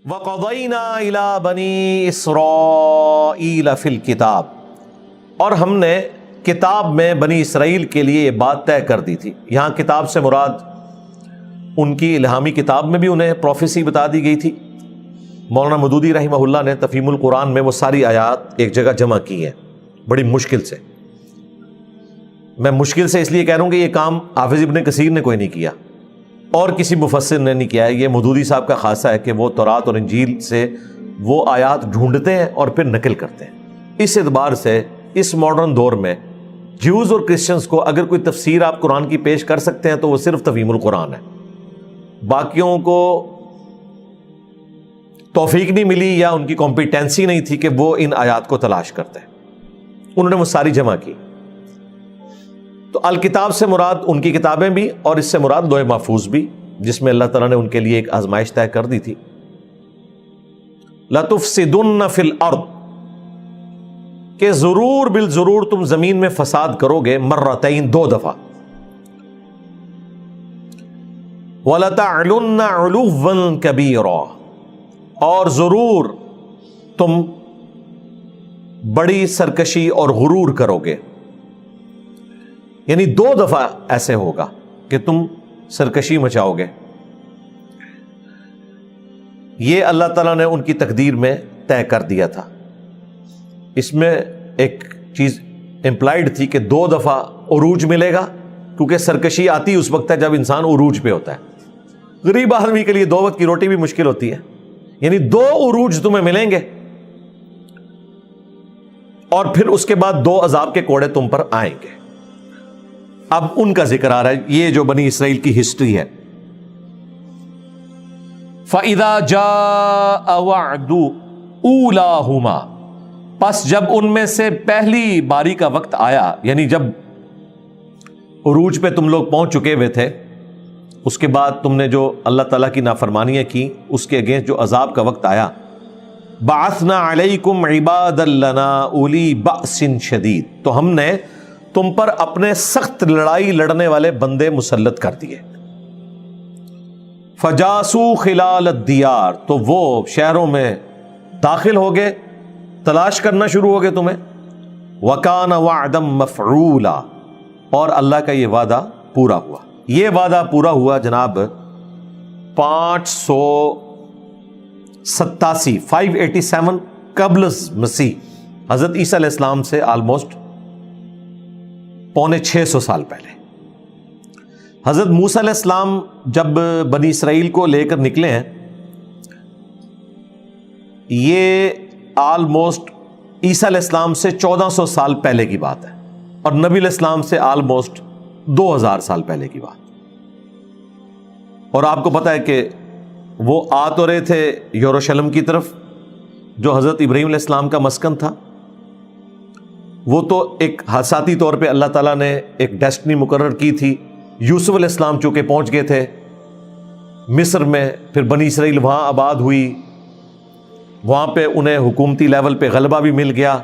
وَقَضَيْنَا إِلَىٰ بَنِي إِسْرَائِيلَ فِي الْكِتَابِ، اور ہم نے کتاب میں بنی اسرائیل کے لیے یہ بات طے کر دی تھی۔ یہاں کتاب سے مراد ان کی الہامی کتاب میں بھی انہیں پروفیسی بتا دی گئی تھی۔ مولانا مودودی رحمہ اللہ نے تفہیم القرآن میں وہ ساری آیات ایک جگہ جمع کی ہیں بڑی مشکل سے۔ میں مشکل سے اس لیے کہہ رہا ہوں کہ یہ کام حافظ ابن کثیر نے کوئی نہیں کیا اور کسی مفسر نے نہیں کیا ہے، یہ مودودی صاحب کا خاصہ ہے کہ وہ تورات اور انجیل سے وہ آیات ڈھونڈتے ہیں اور پھر نقل کرتے ہیں۔ اس اعتبار سے اس ماڈرن دور میں جیوز اور کرسچنز کو اگر کوئی تفسیر آپ قرآن کی پیش کر سکتے ہیں تو وہ صرف تفہیم القرآن ہے۔ باقیوں کو توفیق نہیں ملی یا ان کی کمپیٹنسی نہیں تھی کہ وہ ان آیات کو تلاش کرتے ہیں، انہوں نے وہ ساری جمع کی۔ تو الکتاب سے مراد ان کی کتابیں بھی اور اس سے مراد لوح محفوظ بھی، جس میں اللہ تعالیٰ نے ان کے لیے ایک آزمائش طے کر دی تھی۔ لَتُفْسِدُنَّ فِي الْأَرْضِ، کہ ضرور بالضرور تم زمین میں فساد کرو گے، مرتین، 2 دفعہ، وَلَتَعْلُنَّ عُلُوًّا كَبِيرًا، اور ضرور تم بڑی سرکشی اور غرور کرو گے۔ یعنی 2 دفعہ ایسے ہوگا کہ تم سرکشی مچاؤ گے۔ یہ اللہ تعالیٰ نے ان کی تقدیر میں طے کر دیا تھا۔ اس میں ایک چیز امپلائڈ تھی کہ 2 دفعہ عروج ملے گا، کیونکہ سرکشی آتی اس وقت ہے جب انسان عروج پہ ہوتا ہے۔ غریب آدمی کے لیے 2 وقت کی روٹی بھی مشکل ہوتی ہے، یعنی 2 عروج تمہیں ملیں گے اور پھر اس کے بعد 2 عذاب کے کوڑے تم پر آئیں گے۔ اب ان کا ذکر آ رہا ہے، یہ جو بنی اسرائیل کی ہسٹری ہے۔ فَإِذَا جَاءَ وَعْدُ أُولَاهُمَا، پس جب ان میں سے پہلی باری کا وقت آیا، یعنی جب عروج پہ تم لوگ پہنچ چکے ہوئے تھے، اس کے بعد تم نے جو اللہ تعالیٰ کی نافرمانیاں کی، اس کے اگینسٹ جو عذاب کا وقت آیا، بَعَثْنَا عَلَيْكُمْ عِبَادًا لَنَا أُولِي بَأْسٍ شَدِيدٍ، تو ہم نے تم پر اپنے سخت لڑائی لڑنے والے بندے مسلط کر دیے۔ فَجَاسُوا خِلَالَ الدِّيَارِ، تو وہ شہروں میں داخل ہو گئے، تلاش کرنا شروع ہو گئے تمہیں۔ وَكَانَ وَعْدًا مَفْعُولًا، اور اللہ کا یہ وعدہ پورا ہوا۔ یہ وعدہ پورا ہوا جناب 587 قبل مسیح، حضرت عیسیٰ علیہ السلام سے آلموسٹ 550 سال پہلے۔ حضرت موسیٰ علیہ السلام جب بنی اسرائیل کو لے کر نکلے ہیں، یہ آلموسٹ عیسیٰ علیہ السلام سے 1400 سال پہلے کی بات ہے، اور نبی علیہ السلام سے آلموسٹ 2000 سال پہلے کی بات۔ اور آپ کو پتہ ہے کہ وہ آ تو رہے تھے یروشلم کی طرف، جو حضرت ابراہیم علیہ السلام کا مسکن تھا۔ وہ تو ایک حادثاتی طور پہ اللہ تعالیٰ نے ایک ڈیسٹنی مقرر کی تھی۔ یوسف علیہ السلام چونکہ پہنچ گئے تھے مصر میں، پھر بنی اسرائیل وہاں آباد ہوئی، وہاں پہ انہیں حکومتی لیول پہ غلبہ بھی مل گیا،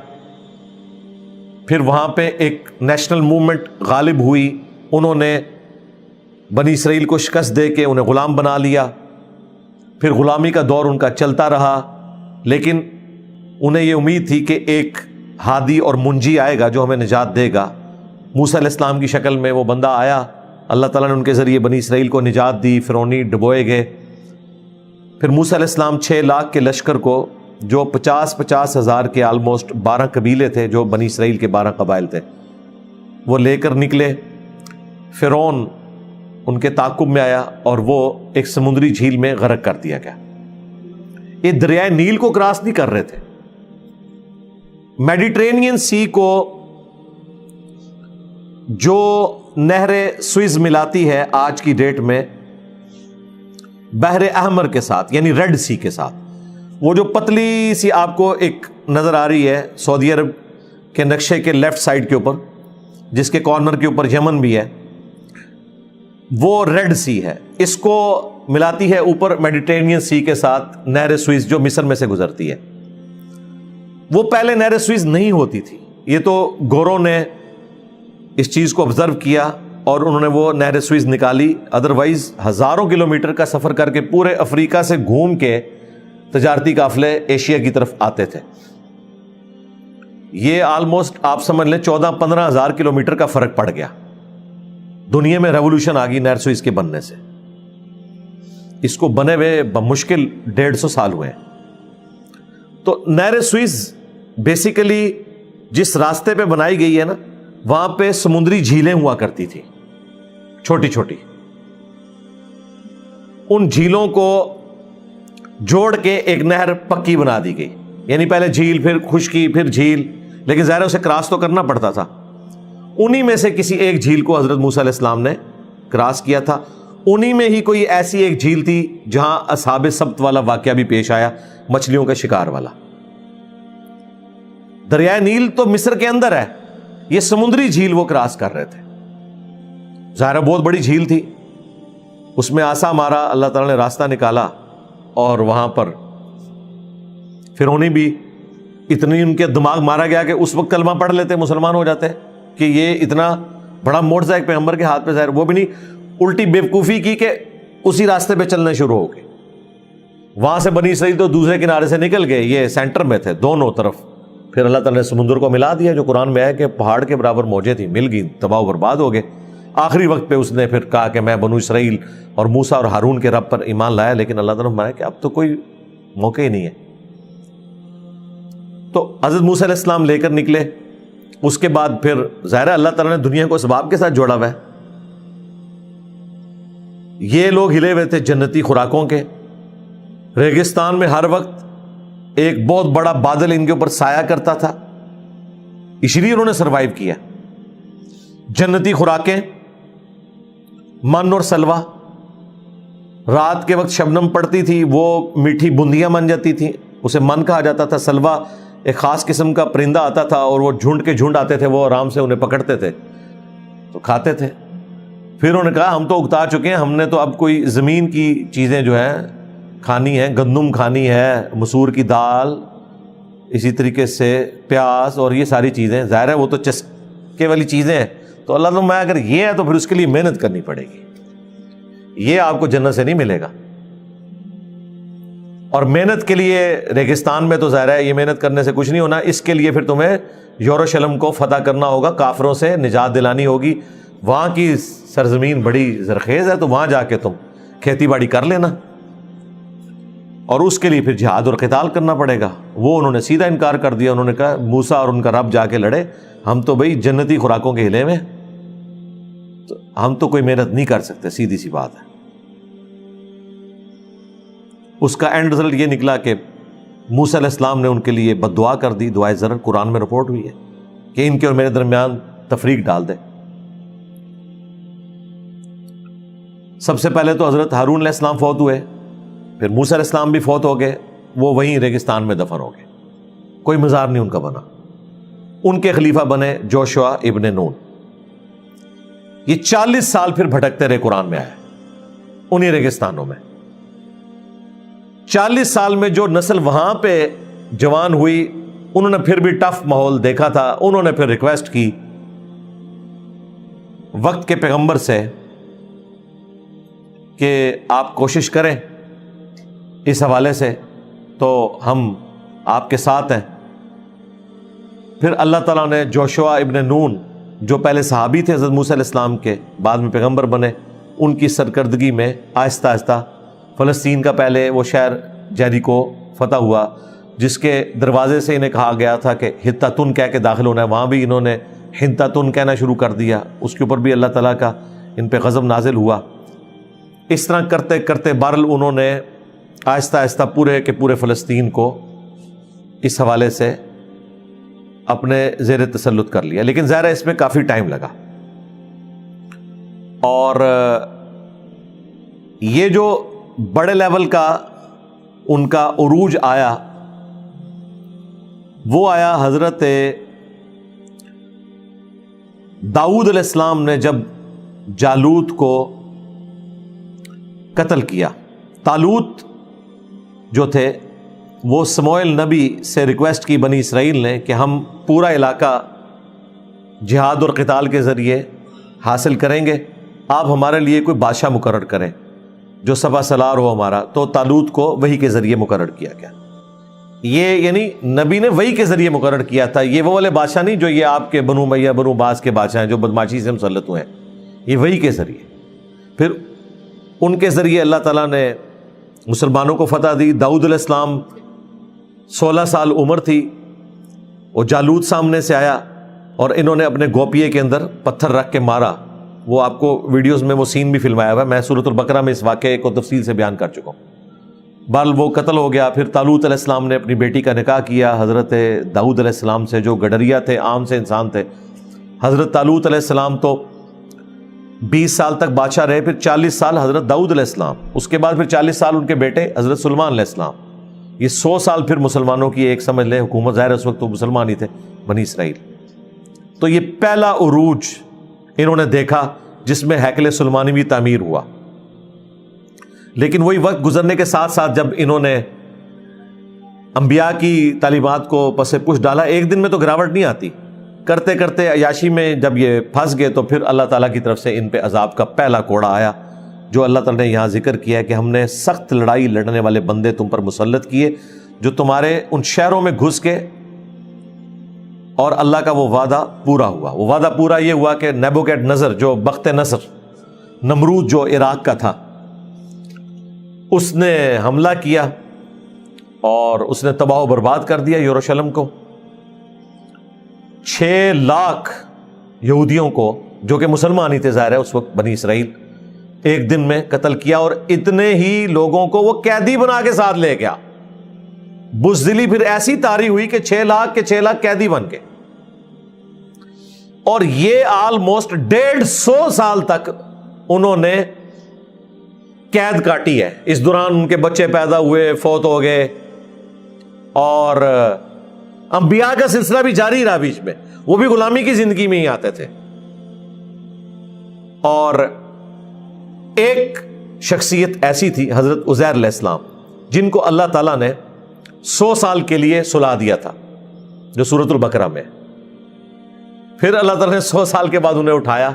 پھر وہاں پہ ایک نیشنل موومنٹ غالب ہوئی، انہوں نے بنی اسرائیل کو شکست دے کے انہیں غلام بنا لیا، پھر غلامی کا دور ان کا چلتا رہا، لیکن انہیں یہ امید تھی کہ ایک ہادی اور منجی آئے گا جو ہمیں نجات دے گا۔ موسیٰ علیہ السلام کی شکل میں وہ بندہ آیا، اللہ تعالیٰ نے ان کے ذریعے بنی اسرائیل کو نجات دی، فرعونی ڈبوئے گئے۔ پھر موسیٰ علیہ السلام 6 لاکھ کے لشکر کو، جو 50 ہزار کے آلموسٹ 12 قبیلے تھے، جو بنی اسرائیل کے 12 قبائل تھے، وہ لے کر نکلے۔ فرعون ان کے تعاقب میں آیا اور وہ ایک سمندری جھیل میں غرق کر دیا گیا۔ یہ دریائے نیل کو کراس نہیں کر رہے تھے، میڈیٹرینین سی کو جو نہر سوئز ملاتی ہے آج کی ڈیٹ میں بحر احمر کے ساتھ، یعنی ریڈ سی کے ساتھ، وہ جو پتلی سی آپ کو ایک نظر آ رہی ہے سعودی عرب کے نقشے کے لیفٹ سائڈ کے اوپر، جس کے کارنر کے اوپر یمن بھی ہے، وہ ریڈ سی ہے۔ اس کو ملاتی ہے اوپر میڈیٹرینین سی کے ساتھ نہر سوئز، جو مصر میں سے گزرتی ہے۔ وہ پہلے نہر سوئز نہیں ہوتی تھی، یہ تو گوروں نے اس چیز کو آبزرو کیا اور انہوں نے وہ نہر سوئز نکالی، ادروائز ہزاروں کلومیٹر کا سفر کر کے پورے افریقہ سے گھوم کے تجارتی قافلے ایشیا کی طرف آتے تھے. یہ آلموسٹ آپ سمجھ لیں 14-15 ہزار کلومیٹر کا فرق پڑ گیا. دنیا میں ریولوشن آ گئی نہر سوئس کے بننے سے. اس کو بنے ہوئے بمشکل 150 سال ہوئے ہیں. تو نہر سوئس بیسیکلی جس راستے پہ بنائی گئی ہے نا, وہاں پہ سمندری جھیلیں ہوا کرتی تھی چھوٹی چھوٹی. ان جھیلوں کو جوڑ کے ایک نہر پکی بنا دی گئی. یعنی پہلے جھیل, پھر خشکی, پھر جھیل, لیکن ظاہر اسے کراس تو کرنا پڑتا تھا. انہی میں سے کسی ایک جھیل کو حضرت موسیٰ علیہ السلام نے کراس کیا تھا. انہی میں ہی کوئی ایسی ایک جھیل تھی جہاں اصحاب سبت والا واقعہ بھی پیش آیا, مچھلیوں کا شکار والا. دریائے نیل تو مصر کے اندر ہے, یہ سمندری جھیل وہ کراس کر رہے تھے. ظاہر بہت بڑی جھیل تھی, اس میں آسا مارا, اللہ تعالیٰ نے راستہ نکالا, اور وہاں پر پھر انہیں بھی اتنی ان کے دماغ مارا گیا کہ اس وقت کلمہ پڑھ لیتے, مسلمان ہو جاتے کہ یہ اتنا بڑا معجزہ ایک پیغمبر کے ہاتھ پہ ظاہر. وہ بھی نہیں, الٹی بیوقوفی کی کہ اسی راستے پہ چلنے شروع ہو گئے. وہاں سے بنی اسرائیل تو دوسرے کنارے سے نکل گئے, یہ سینٹر میں تھے دونوں طرف. پھر اللہ تعالیٰ نے سمندر کو ملا دیا, جو قرآن میں ہے کہ پہاڑ کے برابر موجیں تھیں, مل گئی, تباہ و برباد ہو گئے. آخری وقت پہ اس نے پھر کہا کہ میں بنو اسرائیل اور موسیٰ اور ہارون کے رب پر ایمان لایا, لیکن اللہ تعالیٰ نے فرمایا کہ اب تو کوئی موقع ہی نہیں ہے. تو حضرت موسیٰ علیہ السلام لے کر نکلے. اس کے بعد پھر ظاہر ہے اللہ تعالیٰ نے دنیا کو اسباب کے ساتھ جوڑا ہوا ہے. یہ لوگ ہلے ہوئے تھے جنتی خوراکوں کے. ریگستان میں ہر وقت ایک بہت بڑا بادل ان کے اوپر سایہ کرتا تھا, اس لیے انہوں نے سروائیو کیا. جنتی خوراکیں, من اور سلوا. رات کے وقت شبنم پڑتی تھی, وہ میٹھی بندیاں بن جاتی تھیں, اسے من کہا جاتا تھا. سلوا ایک خاص قسم کا پرندہ آتا تھا, اور وہ جھنڈ کے جھنڈ آتے تھے, وہ آرام سے انہیں پکڑتے تھے تو کھاتے تھے. پھر انہوں نے کہا ہم تو اگتا چکے ہیں, ہم نے تو اب کوئی زمین کی چیزیں جو ہیں کھانی ہیں, گندم کھانی ہے, مسور کی دال, اسی طریقے سے پیاز, اور یہ ساری چیزیں. ظاہر ہے وہ تو چسکے والی چیزیں ہیں. تو اللہ تعالیٰ اگر یہ ہے تو پھر اس کے لیے محنت کرنی پڑے گی, یہ آپ کو جنت سے نہیں ملے گا. اور محنت کے لیے ریگستان میں تو ظاہر ہے یہ محنت کرنے سے کچھ نہیں ہونا. اس کے لیے پھر تمہیں یروشلم کو فتح کرنا ہوگا, کافروں سے نجات دلانی ہوگی. وہاں کی سرزمین بڑی زرخیز ہے, تو وہاں جا کے تم کھیتی باڑی کر لینا, اور اس کے لیے پھر جہاد اور قتال کرنا پڑے گا. وہ انہوں نے سیدھا انکار کر دیا. انہوں نے کہا موسیٰ اور ان کا رب جا کے لڑے, ہم تو بھائی جنتی خوراکوں کے ہلے میں, تو ہم تو کوئی محنت نہیں کر سکتے, سیدھی سی بات ہے. اس کا اینڈ رزلٹ یہ نکلا کہ موسیٰ علیہ السلام نے ان کے لیے بد دعا کر دی, دعائے ضرر قرآن میں رپورٹ ہوئی ہے کہ ان کے اور میرے درمیان تفریق ڈال دے. سب سے پہلے تو حضرت ہارون علیہ السلام فوت ہوئے, پھر موسیٰ علیہ السلام بھی فوت ہو گئے, وہ وہیں ریگستان میں دفن ہو گئے, کوئی مزار نہیں ان کا بنا. ان کے خلیفہ بنے جوشوا ابن نون. یہ 40 سال پھر بھٹکتے رہے, قرآن میں آیا انہی ریگستانوں میں. 40 سال میں جو نسل وہاں پہ جوان ہوئی, انہوں نے پھر بھی ٹف ماحول دیکھا تھا. انہوں نے پھر ریکویسٹ کی وقت کے پیغمبر سے کہ آپ کوشش کریں اس حوالے سے, تو ہم آپ کے ساتھ ہیں. پھر اللہ تعالیٰ نے جوشوا ابن نون, جو پہلے صحابی تھے حضرت موسیٰ علیہ السلام کے, بعد میں پیغمبر بنے, ان کی سرکردگی میں آہستہ آہستہ فلسطین کا پہلے وہ شہر جیریکو فتح ہوا, جس کے دروازے سے انہیں کہا گیا تھا کہ حطتن کہہ کے داخل ہونا ہے. وہاں بھی انہوں نے حنتتن کہنا شروع کر دیا. اس کے اوپر بھی اللہ تعالیٰ کا ان پہ غضب نازل ہوا. اس طرح کرتے کرتے بہرحال انہوں نے آہستہ آہستہ پورے کے پورے فلسطین کو اس حوالے سے اپنے زیر تسلط کر لیا. لیکن ظاہر ہے اس میں کافی ٹائم لگا, اور یہ جو بڑے لیول کا ان کا عروج آیا, وہ آیا حضرت داؤد علیہ السلام نے جب جالوت کو قتل کیا. طالوت جو تھے وہ سموئیل نبی سے ریکویسٹ کی بنی اسرائیل نے کہ ہم پورا علاقہ جہاد اور قتال کے ذریعے حاصل کریں گے, آپ ہمارے لیے کوئی بادشاہ مقرر کریں. جو سپہ سالار ہو ہمارا، تو طالوت کو وحی کے ذریعے مقرر کیا گیا. یہ یعنی نبی نے وحی کے ذریعے مقرر کیا تھا. یہ وہ والے بادشاہ نہیں جو یہ آپ کے بنو امیہ بنو باز کے بادشاہ ہیں جو بدماشی سے مسلط ہوئے ہیں. یہ وحی کے ذریعے. پھر ان کے ذریعے اللہ تعالیٰ نے مسلمانوں کو فتح دی. داؤد علیہ السلام 16 سال عمر تھی، وہ جالوت سامنے سے آیا اور انہوں نے اپنے گوپیے کے اندر پتھر رکھ کے مارا. وہ آپ کو ویڈیوز میں وہ سین بھی فلمایا ہوا ہے، میں سورۃ البقرہ میں اس واقعے کو تفصیل سے بیان کر چکا ہوں. بال وہ قتل ہو گیا. پھر طالوت علیہ السلام نے اپنی بیٹی کا نکاح کیا حضرت داؤد علیہ السلام سے، جو گڈریا تھے، عام سے انسان تھے. حضرت طالوت علیہ السلام تو 20 سال تک بادشاہ رہے، پھر 40 سال حضرت داؤد علیہ السلام، اس کے بعد پھر 40 سال ان کے بیٹے حضرت سلیمان علیہ السلام. یہ 100 سال پھر مسلمانوں کی ایک سمجھ لیں حکومت. ظاہر اس وقت تو مسلمان ہی تھے، بنی اسرائیل. تو یہ پہلا عروج انہوں نے دیکھا جس میں ہیکل سلیمانی بھی تعمیر ہوا. لیکن وہی وقت گزرنے کے ساتھ ساتھ جب انہوں نے انبیاء کی تعلیمات کو پس پش ڈالا، ایک دن میں تو گراوٹ نہیں آتی. کرتے کرتے عیاشی میں جب یہ پھنس گئے تو پھر اللہ تعالیٰ کی طرف سے ان پہ عذاب کا پہلا کوڑا آیا، جو اللہ تعالیٰ نے یہاں ذکر کیا ہے کہ ہم نے سخت لڑائی لڑنے والے بندے تم پر مسلط کیے جو تمہارے ان شہروں میں گھس کے، اور اللہ کا وہ وعدہ پورا ہوا. وہ وعدہ پورا یہ ہوا کہ نیبوکیڈ نظر، جو بخت نصر نمرود جو عراق کا تھا، اس نے حملہ کیا اور اس نے تباہ و برباد کر دیا یروشلم کو. 6 لاکھ یہودیوں کو، جو کہ مسلمان ہی تھے ظاہر ہے اس وقت، بنی اسرائیل، ایک دن میں قتل کیا. اور اتنے ہی لوگوں کو وہ قیدی بنا کے ساتھ لے گیا. بزدلی پھر ایسی طاری ہوئی کہ 6 لاکھ کے 6 لاکھ قیدی بن کے. اور یہ آلموسٹ 150 سال تک انہوں نے قید کاٹی ہے. اس دوران ان کے بچے پیدا ہوئے، فوت ہو گئے، اور انبیاء کا سلسلہ بھی جاری رہا بیچ میں. وہ بھی غلامی کی زندگی میں ہی آتے تھے. اور ایک شخصیت ایسی تھی حضرت عزیر علیہ السلام، جن کو اللہ تعالیٰ نے 100 سال کے لیے سلا دیا تھا، جو سورۃ البقرہ میں. پھر اللہ تعالیٰ نے 100 سال کے بعد انہیں اٹھایا.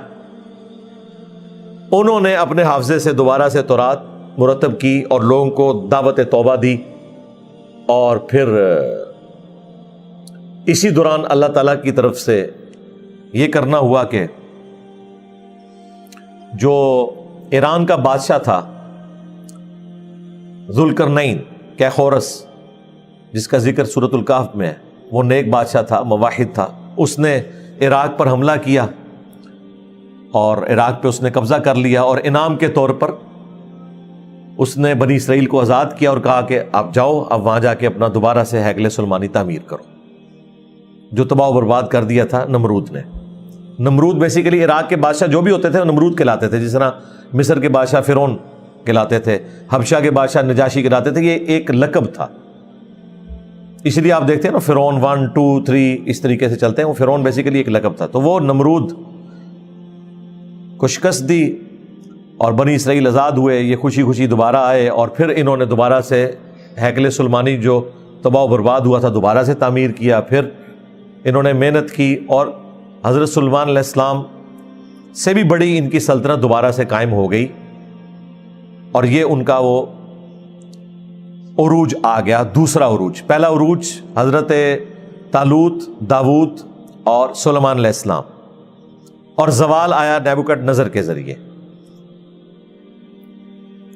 انہوں نے اپنے حافظے سے دوبارہ سے تورات مرتب کی اور لوگوں کو دعوت توبہ دی. اور پھر اسی دوران اللہ تعالیٰ کی طرف سے یہ کرنا ہوا کہ جو ایران کا بادشاہ تھا ذوالقرنین کیخورس، جس کا ذکر سورۃ الکہف میں ہے، وہ نیک بادشاہ تھا، موحد تھا. اس نے عراق پر حملہ کیا اور عراق پہ اس نے قبضہ کر لیا، اور انعام کے طور پر اس نے بنی اسرائیل کو آزاد کیا اور کہا کہ آپ جاؤ، اب وہاں جا کے اپنا دوبارہ سے ہیکل سلیمانی تعمیر کرو، جو تباہ و برباد کر دیا تھا نمرود نے. نمرود بیسیکلی عراق کے بادشاہ جو بھی ہوتے تھے وہ نمرود کہلاتے تھے. جس طرح مصر کے بادشاہ فرعون کہلاتے تھے، حبشہ کے بادشاہ نجاشی کہلاتے تھے. یہ ایک لقب تھا، اس لیے آپ دیکھتے ہیں نا فرعون 1 2 3 اس طریقے سے چلتے ہیں. وہ فرعون بیسیکلی ایک لقب تھا. تو وہ نمرود کو شکست دی اور بنی اسرائیل آزاد ہوئے. یہ خوشی خوشی دوبارہ آئے اور پھر انہوں نے دوبارہ سے ہیکل سلیمانی جو تباہ و برباد ہوا تھا دوبارہ سے تعمیر کیا. پھر انہوں نے محنت کی اور حضرت سلیمان علیہ السلام سے بھی بڑی ان کی سلطنت دوبارہ سے قائم ہو گئی. اور یہ ان کا وہ عروج آ گیا، دوسرا عروج. پہلا عروج حضرت طالوت، داود اور سلیمان علیہ السلام، اور زوال آیا نیبوکڈ نظر کے ذریعے.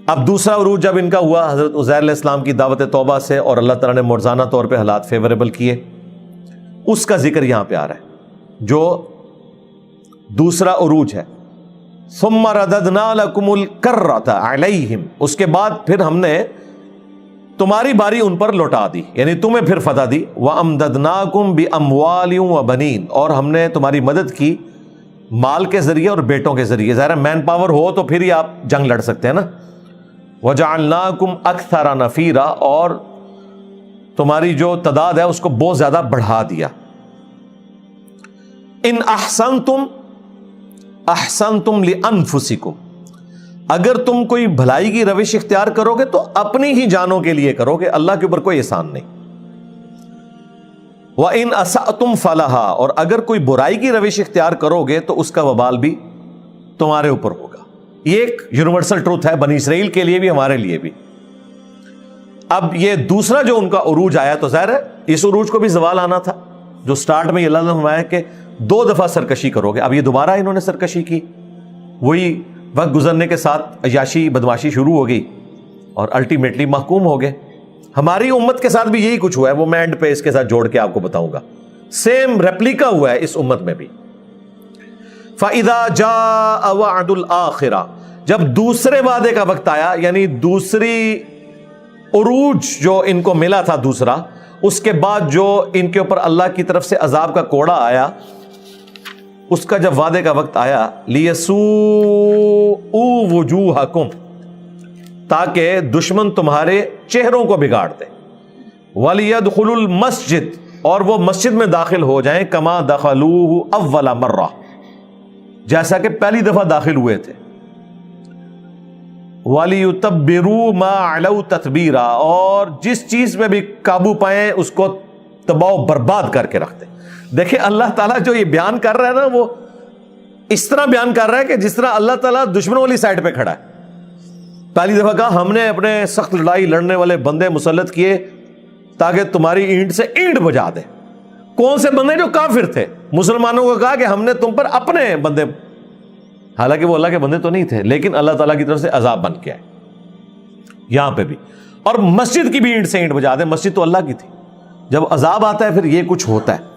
اب دوسرا عروج جب ان کا ہوا حضرت عزیر علیہ السلام کی دعوت توبہ سے، اور اللہ تعالیٰ نے معجزانہ طور پہ حالات فیوریبل کیے، اس کا ذکر یہاں پہ آ رہا ہے جو دوسرا عروج ہے. ثم رددنا لکم الکرۃ علیہم، اس کے بعد پھر ہم نے تمہاری باری ان پر لوٹا دی، یعنی تمہیں پھر فتح دی. وَأَمْدَدْنَاكُمْ بِأَمْوَالٍ وَبَنِينَ، اور ہم نے تمہاری مدد کی مال کے ذریعے اور بیٹوں کے ذریعے. ظاہر مین پاور ہو تو پھر ہی آپ جنگ لڑ سکتے ہیں نا. وَجَعَلْنَاكُمْ أَكْثَرَ نَفِيرًا، اور تمہاری جو تعداد ہے اس کو بہت زیادہ بڑھا دیا. ان احسنتم احسنتم لانفسکم، اگر تم کوئی بھلائی کی روش اختیار کرو گے تو اپنی ہی جانوں کے لیے کرو گے، اللہ کے اوپر کوئی احسان نہیں. وَإِنْ أَسَأْتُمْ فَلَهَا، اور اگر کوئی برائی کی روش اختیار کرو گے تو اس کا وبال بھی تمہارے اوپر ہوگا. یہ ایک یونیورسل ٹروتھ ہے بنی اسرائیل کے لیے بھی, ہمارے لیے بھی. اب یہ دوسرا جو ان کا عروج آیا تو ظاہر ہے اس عروج کو بھی زوال آنا تھا, جو سٹارٹ میں اللہ نے فرمایا کہ 2 دفعہ سرکشی کرو گے. اب یہ دوبارہ انہوں نے سرکشی کی, وہی وقت گزرنے کے ساتھ عیاشی بدماشی شروع ہو گئی اور الٹیمیٹلی محکوم ہو گئے. ہماری امت کے ساتھ بھی یہی کچھ ہوا ہے, وہ میں اینڈ پہ اس کے ساتھ جوڑ کے آپ کو بتاؤں گا. سیم ریپلیکا ہوا ہے اس امت میں بھی. فَإِذَا جَاءَ وَعْدُ الْآخِرَةِ, جب دوسرے وعدے کا وقت آیا, یعنی دوسری عروج جو ان کو ملا تھا دوسرا, اس کے بعد جو ان کے اوپر اللہ کی طرف سے عذاب کا کوڑا آیا, اس کا جب وعدے کا وقت آیا, لِيَسُوءُ وُجُوهَكُمْ, تاکہ دشمن تمہارے چہروں کو بگاڑ دے, وَلِيَدْخُلُوا الْمَسْجِدَ, اور وہ مسجد میں داخل ہو جائیں, کما دخلوہ اول مرہ, جیسا کہ پہلی دفعہ داخل ہوئے تھے, وَلِيُتَبِّرُوا مَا عَلَوْا تَتْبِيرًا, اور جس چیز میں بھی قابو پائیں اس کو تباہ و برباد کر کے رکھتے. دیکھیں اللہ تعالیٰ جو یہ بیان کر رہا ہے نا, وہ اس طرح بیان کر رہا ہے کہ جس طرح اللہ تعالیٰ دشمنوں والی سائڈ پہ کھڑا ہے. پہلی دفعہ کہا ہم نے اپنے سخت لڑائی لڑنے والے بندے مسلط کیے تاکہ تمہاری اینٹ سے اینٹ بجا دے. کون سے بندے؟ جو کافر تھے. مسلمانوں کو کہا کہ ہم نے تم پر اپنے بندے, حالانکہ وہ اللہ کے بندے تو نہیں تھے, لیکن اللہ تعالیٰ کی طرف سے عذاب بن کے آئے یہاں پہ بھی. اور مسجد کی بھی اینٹ سے اینٹ بجا دے, مسجد تو اللہ کی تھی. جب عذاب آتا ہے پھر یہ کچھ ہوتا ہے.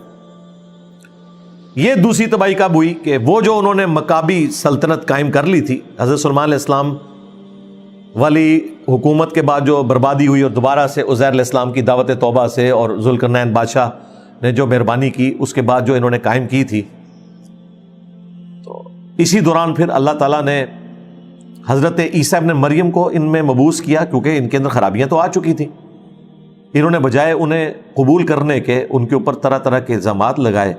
یہ دوسری تباہی کب ہوئی کہ وہ جو انہوں نے مکابی سلطنت قائم کر لی تھی, حضرت سلیمان علیہ السلام والی حکومت کے بعد جو بربادی ہوئی, اور دوبارہ سے عزیر علیہ السلام کی دعوت توبہ سے اور ذوالقرنین بادشاہ نے جو مہربانی کی, اس کے بعد جو انہوں نے قائم کی تھی, تو اسی دوران پھر اللہ تعالیٰ نے حضرت عیسیٰ ابن مریم کو ان میں مبعوث کیا, کیونکہ ان کے اندر خرابیاں تو آ چکی تھیں. انہوں نے بجائے انہیں قبول کرنے کے ان کے اوپر طرح طرح کے الزامات لگائے,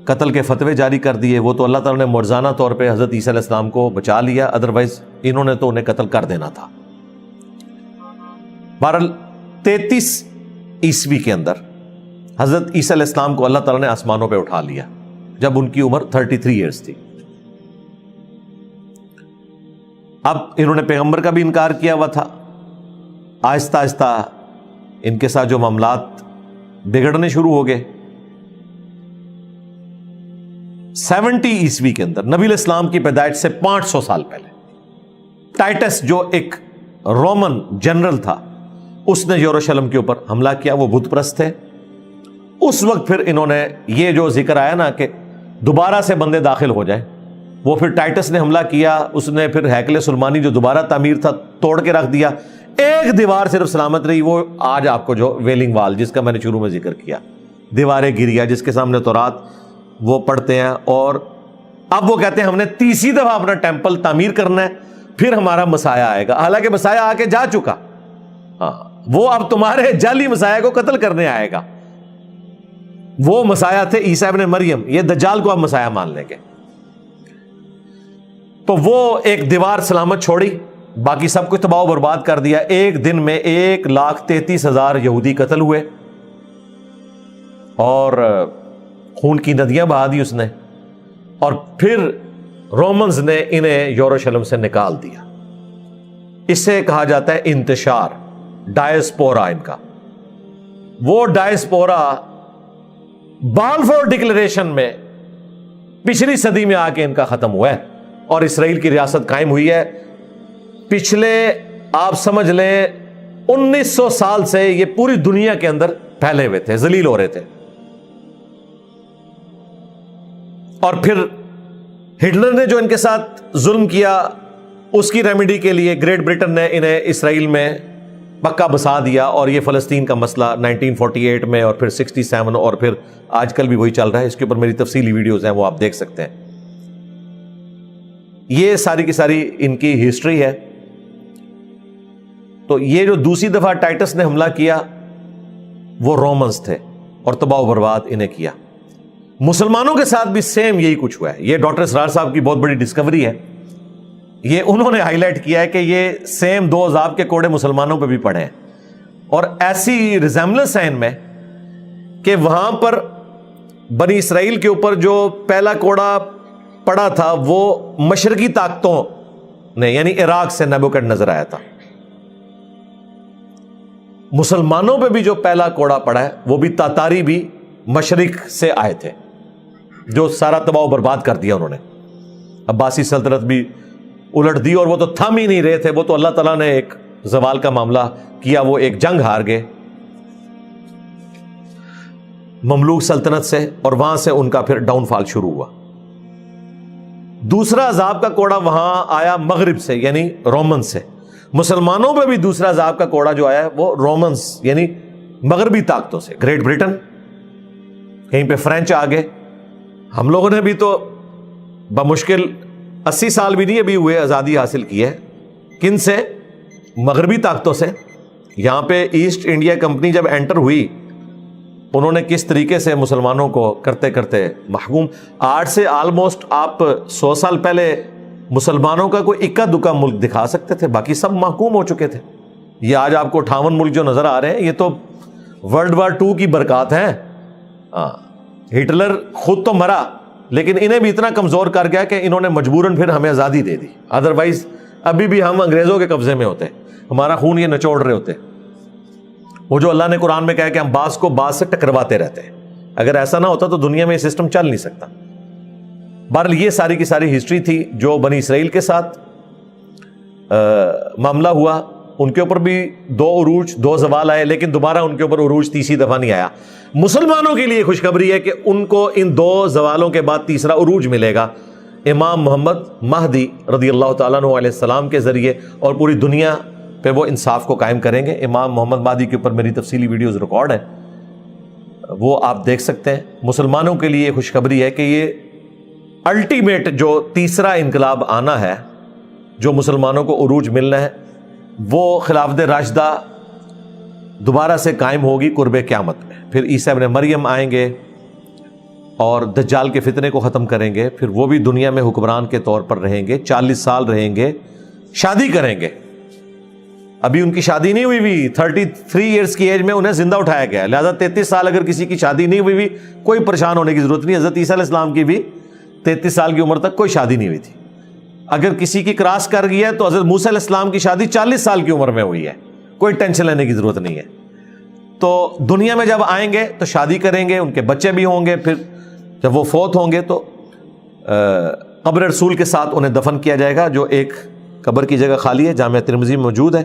قتل کے فتوے جاری کر دیے. وہ تو اللہ تعالیٰ نے مرزانہ طور پہ حضرت عیسیٰ علیہ السلام کو بچا لیا, ادروائز انہوں نے تو انہیں قتل کر دینا تھا. بہرحال 33 عیسوی کے اندر حضرت عیسیٰ علیہ السلام کو اللہ تعالیٰ نے آسمانوں پہ اٹھا لیا, جب ان کی عمر 33 ایئرز تھی. اب انہوں نے پیغمبر کا بھی انکار کیا ہوا تھا. آہستہ آہستہ ان کے ساتھ جو معاملات بگڑنے شروع ہو گئے. 70 عیسوی کے اندر نبی علیہ السلام کی پیدائش سے 500 سال پہلے ٹائٹس جو ایک رومن جنرل تھا, اس نے یروشلم کے اوپر حملہ کیا. وہ بت پرست تھے. اس وقت پھر انہوں نے یہ جو ذکر آیا نا کہ دوبارہ سے بندے داخل ہو جائیں, وہ پھر ٹائٹس نے حملہ کیا. اس نے پھر ہیکل سلمانی جو دوبارہ تعمیر تھا توڑ کے رکھ دیا. ایک دیوار صرف سلامت رہی, وہ آج آپ کو جو ویلنگ وال جس کا میں نے شروع میں ذکر کیا, دیواریں گریا جس کے سامنے تورات وہ پڑھتے ہیں. اور اب وہ کہتے ہیں ہم نے 30 دفعہ اپنا ٹیمپل تعمیر کرنا ہے, پھر ہمارا مسیح آئے گا. حالانکہ مسیح آ کے جا چکا, ہاں وہ اب تمہارے جعلی مسیح کو قتل کرنے آئے گا. وہ مسیح تھے عیسیٰ ابن مریم, یہ دجال کو اب مسیح مان لیں گے. تو وہ ایک دیوار سلامت چھوڑی, باقی سب کچھ تباہ و برباد کر دیا. ایک دن میں 1,33,000 یہودی قتل ہوئے, اور خون کی ندیاں بہا دی اس نے. اور پھر رومنز نے انہیں یروشلم سے نکال دیا. اس سے کہا جاتا ہے انتشار, ڈائسپورا ان کا. وہ ڈائسپورا بالفور ڈکلیریشن میں پچھلی صدی میں آ کے ان کا ختم ہوا ہے, اور اسرائیل کی ریاست قائم ہوئی ہے. پچھلے آپ سمجھ لیں 1900 سال سے یہ پوری دنیا کے اندر پھیلے ہوئے تھے, ذلیل ہو رہے تھے. اور پھر ہٹلر نے جو ان کے ساتھ ظلم کیا, اس کی ریمیڈی کے لیے گریٹ برٹن نے انہیں اسرائیل میں پکا بسا دیا. اور یہ فلسطین کا مسئلہ 1948 میں, اور پھر 67, اور پھر آج کل بھی وہی چل رہا ہے. اس کے اوپر میری تفصیلی ویڈیوز ہیں, وہ آپ دیکھ سکتے ہیں. یہ ساری کی ساری ان کی ہسٹری ہے. تو یہ جو دوسری دفعہ ٹائٹس نے حملہ کیا وہ رومنز تھے, اور تباہ و برباد انہیں کیا. مسلمانوں کے ساتھ بھی سیم یہی کچھ ہوا ہے. یہ ڈاکٹر اسرار صاحب کی بہت بڑی ڈسکوری ہے. یہ انہوں نے ہائی لائٹ کیا ہے کہ یہ سیم 2 عذاب کے کوڑے مسلمانوں پہ بھی پڑے ہیں, اور ایسی ریزیمبلنس ہے ان میں کہ وہاں پر بنی اسرائیل کے اوپر جو پہلا کوڑا پڑا تھا وہ مشرقی طاقتوں نے یعنی عراق سے نیبوکڈ نظر آیا تھا. مسلمانوں پہ بھی جو پہلا کوڑا پڑا ہے وہ بھی تاتاری بھی مشرق سے آئے تھے جو سارا تباہ و برباد کر دیا انہوں نے. عباسی سلطنت بھی الٹ دی اور وہ تو تھم ہی نہیں رہے تھے, وہ تو اللہ تعالیٰ نے ایک زوال کا معاملہ کیا, وہ ایک جنگ ہار گئے مملوک سلطنت سے اور وہاں سے ان کا پھر ڈاؤن فال شروع ہوا. دوسرا عذاب کا کوڑا وہاں آیا مغرب سے یعنی رومن سے. مسلمانوں پہ بھی دوسرا عذاب کا کوڑا جو آیا ہے وہ رومنز یعنی مغربی طاقتوں سے. گریٹ برٹن, کہیں پہ فرینچ آ گئے. ہم لوگوں نے بھی تو بمشکل 80 سال بھی نہیں ابھی ہوئے آزادی حاصل کی ہے. کن سے؟ مغربی طاقتوں سے. یہاں پہ ایسٹ انڈیا کمپنی جب انٹر ہوئی انہوں نے کس طریقے سے مسلمانوں کو کرتے کرتے محکوم. آج سے آلموسٹ آپ 100 سال پہلے مسلمانوں کا کوئی اکا دکا ملک دکھا سکتے تھے, باقی سب محکوم ہو چکے تھے. یہ آج آپ کو 58 ملک جو نظر آ رہے ہیں یہ تو ورلڈ وار 2 کی برکات ہیں. ہٹلر خود تو مرا لیکن انہیں بھی اتنا کمزور کر گیا کہ انہوں نے مجبوراً پھر ہمیں آزادی دے دی. ادروائز ابھی بھی ہم انگریزوں کے قبضے میں ہوتے, ہمارا خون یہ نچوڑ رہے ہوتے. وہ جو اللہ نے قرآن میں کہا کہ ہم بعض کو بعض سے ٹکرواتے رہتے ہیں, اگر ایسا نہ ہوتا تو دنیا میں یہ سسٹم چل نہیں سکتا. بہرحال یہ ساری کی ساری ہسٹری تھی جو بنی اسرائیل کے ساتھ معاملہ ہوا. ان کے اوپر بھی 2 عروج 2 زوال آئے لیکن دوبارہ ان کے اوپر عروج تیسری دفعہ نہیں آیا. مسلمانوں کے لیے خوشخبری ہے کہ ان کو ان 2 زوالوں کے بعد تیسرا عروج ملے گا امام محمد مہدی رضی اللہ تعالیٰ عنہ علیہ السلام کے ذریعے, اور پوری دنیا پہ وہ انصاف کو قائم کریں گے. امام محمد مہدی کے اوپر میری تفصیلی ویڈیوز ریکارڈ ہیں, وہ آپ دیکھ سکتے ہیں. مسلمانوں کے لیے خوشخبری ہے کہ یہ الٹیمیٹ جو تیسرا انقلاب آنا ہے, جو مسلمانوں کو عروج ملنا ہے, وہ خلافت راشدہ دوبارہ سے قائم ہوگی قرب قیامت میں. پھر عیسیٰ ابن مریم آئیں گے اور دجال کے فتنے کو ختم کریں گے. پھر وہ بھی دنیا میں حکمران کے طور پر رہیں گے, 40 سال رہیں گے, شادی کریں گے. ابھی ان کی شادی نہیں ہوئی ہوئی, 33 ایئرس کی ایج میں انہیں زندہ اٹھایا گیا. لہذا 33 سال اگر کسی کی شادی نہیں ہوئی کوئی پریشان ہونے کی ضرورت نہیں. حضرت عیسیٰ علیہ السلام کی بھی 33 سال کی عمر تک کوئی شادی نہیں ہوئی تھی. اگر کسی کی کراس کر گئی ہے تو حضرت موسیٰ علیہ السلام کی شادی 40 سال کی عمر میں ہوئی ہے, کوئی ٹینشن لینے کی ضرورت نہیں ہے. تو دنیا میں جب آئیں گے تو شادی کریں گے, ان کے بچے بھی ہوں گے. پھر جب وہ فوت ہوں گے تو قبر رسول کے ساتھ انہیں دفن کیا جائے گا, جو ایک قبر کی جگہ خالی ہے, جامعہ ترمذی میں موجود ہے.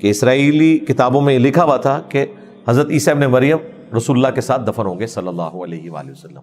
کہ اسرائیلی کتابوں میں یہ لکھا ہوا تھا کہ حضرت عیسیٰ ابن مریم رسول اللہ کے ساتھ دفن ہوں گے صلی اللہ علیہ وآلہ وسلم.